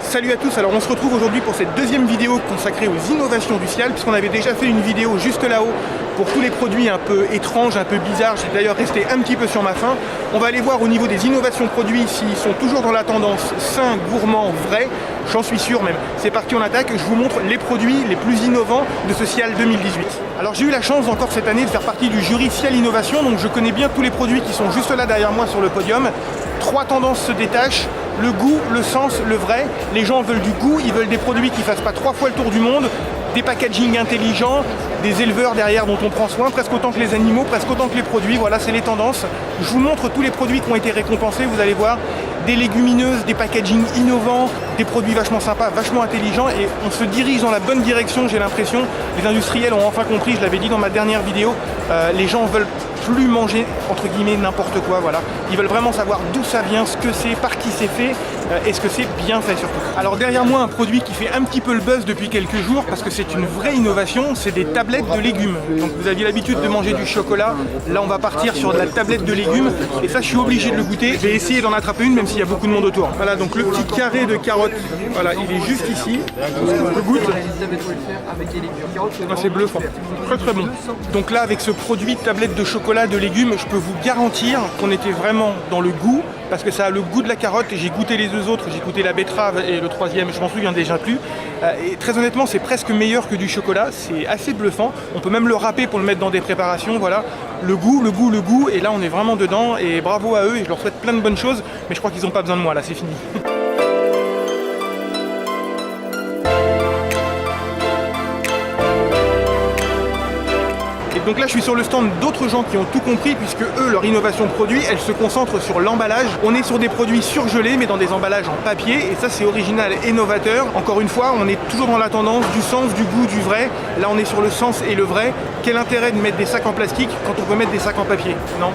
Salut à tous, alors on se retrouve aujourd'hui pour cette deuxième vidéo consacrée aux innovations du Cial, puisqu'on avait déjà fait une vidéo juste là-haut pour tous les produits un peu étranges, un peu bizarres. J'ai d'ailleurs resté un petit peu sur ma faim. On va aller voir au niveau des innovations produits s'ils sont toujours dans la tendance sain, gourmand, vrai. J'en suis sûr même. C'est parti, on attaque. Je vous montre les produits les plus innovants de ce Cial 2018. Alors j'ai eu la chance encore cette année de faire partie du jury Cial Innovation, donc je connais bien tous les produits qui sont juste là derrière moi sur le podium. Trois tendances se détachent: le goût, le sens, le vrai. Les gens veulent du goût, ils veulent des produits qui ne fassent pas 3 fois le tour du monde, des packaging intelligents, des éleveurs derrière dont on prend soin, presque autant que les animaux, presque autant que les produits. Voilà, c'est les tendances. Je vous montre tous les produits qui ont été récompensés, vous allez voir. Des légumineuses, des packaging innovants, des produits vachement sympas, vachement intelligents, et on se dirige dans la bonne direction, j'ai l'impression. Les industriels ont enfin compris, je l'avais dit dans ma dernière vidéo, les gens veulent plus manger entre guillemets n'importe quoi, voilà. Ils veulent vraiment savoir d'où ça vient, ce que c'est, par qui c'est fait, et ce que c'est bien fait surtout. Alors derrière moi, un produit qui fait un petit peu le buzz depuis quelques jours, parce que c'est une vraie innovation, c'est des tablettes de légumes. Donc vous aviez l'habitude de manger du chocolat, là on va partir sur de la tablette de légumes, et ça je suis obligé de le goûter. Je vais essayer d'en attraper une même s'il y a beaucoup de monde autour. Voilà, donc le petit carré de carottes, voilà, il est juste ici. Je goûte. Ah, c'est bluffant, très très bon. Donc là avec ce produit tablette de chocolat de légumes, je peux vous garantir qu'on était vraiment dans le goût, parce que ça a le goût de la carotte. J'ai goûté les deux autres, j'ai goûté la betterave et le troisième, je m'en souviens déjà plus. Et très honnêtement, c'est presque meilleur que du chocolat, c'est assez bluffant. On peut même le râper pour le mettre dans des préparations, voilà. Le goût, le goût, le goût, et là on est vraiment dedans, et bravo à eux, et je leur souhaite plein de bonnes choses, mais je crois qu'ils n'ont pas besoin de moi, là c'est fini. Donc là je suis sur le stand d'autres gens qui ont tout compris, puisque eux, leur innovation produit, elle se concentre sur l'emballage. On est sur des produits surgelés mais dans des emballages en papier, et ça c'est original et novateur. Encore une fois, on est toujours dans la tendance du sens, du goût, du vrai. Là on est sur le sens et le vrai. Quel intérêt de mettre des sacs en plastique quand on peut mettre des sacs en papier, non?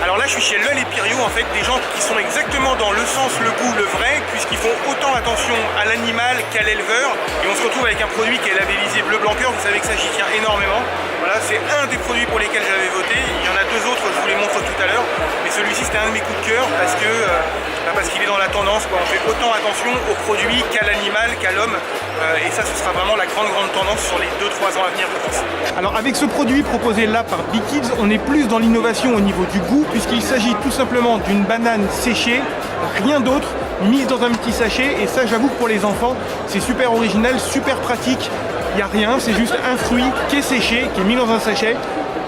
Alors là je suis chez L'Oeil et Piriot, en fait, des gens qui sont exactement dans le sens, le goût, le vrai, puisqu'ils font autant attention à l'animal qu'à l'éleveur. Et on se retrouve avec un produit qui est labellisé bleu blanc cœur. Vous savez que ça, j'y tiens énormément. Voilà, c'est un des produits pour lesquels j'avais voté. Il y en a deux autres, je vous les montre tout à l'heure. Mais celui-ci, c'était un de mes coups de cœur parce qu'il est dans la tendance, quoi. On fait autant attention aux produits qu'à l'animal, qu'à l'homme. Et ça, ce sera vraiment la grande tendance sur les 2-3 ans à venir, je pense. Alors avec ce produit proposé là par Big Kids, on est plus dans l'innovation au niveau du goût, puisqu'il s'agit tout simplement d'une banane séchée, rien d'autre, mise dans un petit sachet. Et ça, j'avoue que pour les enfants, c'est super original, super pratique. Il n'y a rien, c'est juste un fruit qui est séché, qui est mis dans un sachet.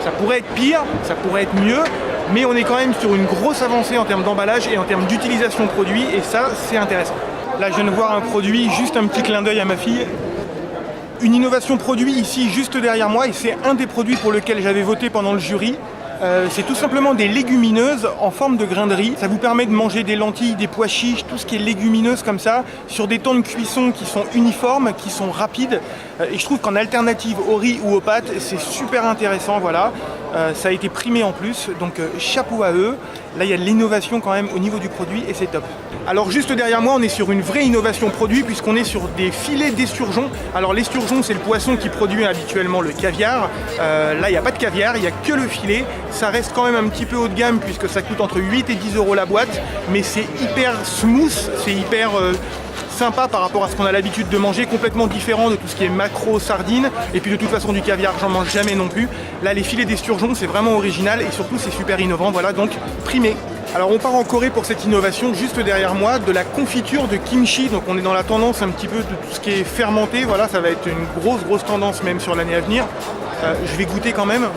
Ça pourrait être pire, ça pourrait être mieux, mais on est quand même sur une grosse avancée en termes d'emballage et en termes d'utilisation produit, et ça, c'est intéressant. Là, je viens de voir un produit, juste un petit clin d'œil à ma fille. Une innovation produit ici, juste derrière moi, et c'est un des produits pour lequel j'avais voté pendant le jury. C'est tout simplement des légumineuses en forme de grain de riz. Ça vous permet de manger des lentilles, des pois chiches, tout ce qui est légumineuse comme ça, sur des temps de cuisson qui sont uniformes, qui sont rapides. Et je trouve qu'en alternative au riz ou aux pâtes, c'est super intéressant, voilà. Ça a été primé en plus, donc chapeau à eux. Là, il y a de l'innovation quand même au niveau du produit, et c'est top. Alors juste derrière moi, on est sur une vraie innovation produit, puisqu'on est sur des filets d'esturgeon. Alors l'esturgeon, c'est le poisson qui produit habituellement le caviar. Là, il n'y a pas de caviar, il n'y a que le filet. Ça reste quand même un petit peu haut de gamme, puisque ça coûte entre 8 et 10 € la boîte, mais c'est hyper smooth, c'est hyper sympa par rapport à ce qu'on a l'habitude de manger, complètement différent de tout ce qui est maquereau, sardines, et puis de toute façon du caviar, j'en mange jamais non plus. Là, les filets d'esturgeon, c'est vraiment original, et surtout c'est super innovant, voilà, donc primé. Alors on part en Corée pour cette innovation, juste derrière moi, de la confiture de kimchi. Donc on est dans la tendance un petit peu de tout ce qui est fermenté, voilà, ça va être une grosse tendance même sur l'année à venir. Je vais goûter quand même.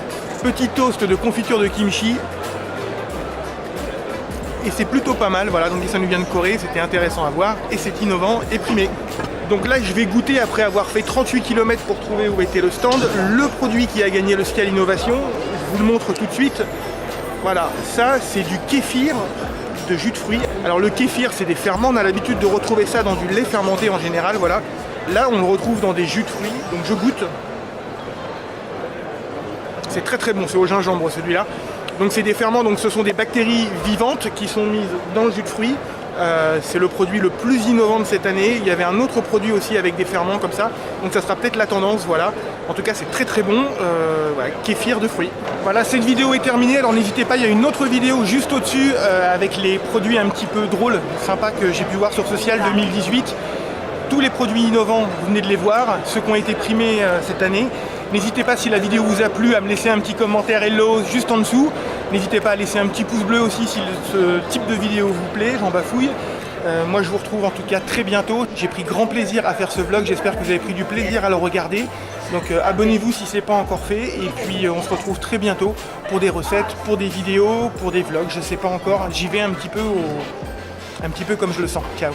Petit toast de confiture de kimchi. Et c'est plutôt pas mal, voilà, donc ça nous vient de Corée, c'était intéressant à voir, et c'est innovant et primé. Donc là je vais goûter, après avoir fait 38 km pour trouver où était le stand, le produit qui a gagné le Cial Innovation. Je vous le montre tout de suite. Voilà, ça c'est du kéfir de jus de fruits. Alors le kéfir, c'est des ferments, on a l'habitude de retrouver ça dans du lait fermenté en général, voilà. Là on le retrouve dans des jus de fruits, donc je goûte. C'est très bon, c'est au gingembre celui-là. Donc c'est des ferments, donc ce sont des bactéries vivantes qui sont mises dans le jus de fruits. C'est le produit le plus innovant de cette année. Il y avait un autre produit aussi avec des ferments comme ça, donc ça sera peut-être la tendance, voilà. En tout cas c'est très bon, voilà, kéfir de fruits. Voilà, cette vidéo est terminée, alors n'hésitez pas, il y a une autre vidéo juste au-dessus avec les produits un petit peu drôles, sympas que j'ai pu voir sur ce Cial 2018. Tous les produits innovants, vous venez de les voir, ceux qui ont été primés cette année. N'hésitez pas, si la vidéo vous a plu, à me laisser un petit commentaire hello juste en dessous. N'hésitez pas à laisser un petit pouce bleu aussi si ce type de vidéo vous plaît, j'en bafouille. Moi je vous retrouve en tout cas très bientôt. J'ai pris grand plaisir à faire ce vlog, j'espère que vous avez pris du plaisir à le regarder. Donc abonnez-vous si ce n'est pas encore fait. Et puis on se retrouve très bientôt pour des recettes, pour des vidéos, pour des vlogs, je ne sais pas encore. J'y vais un petit peu comme je le sens. Ciao.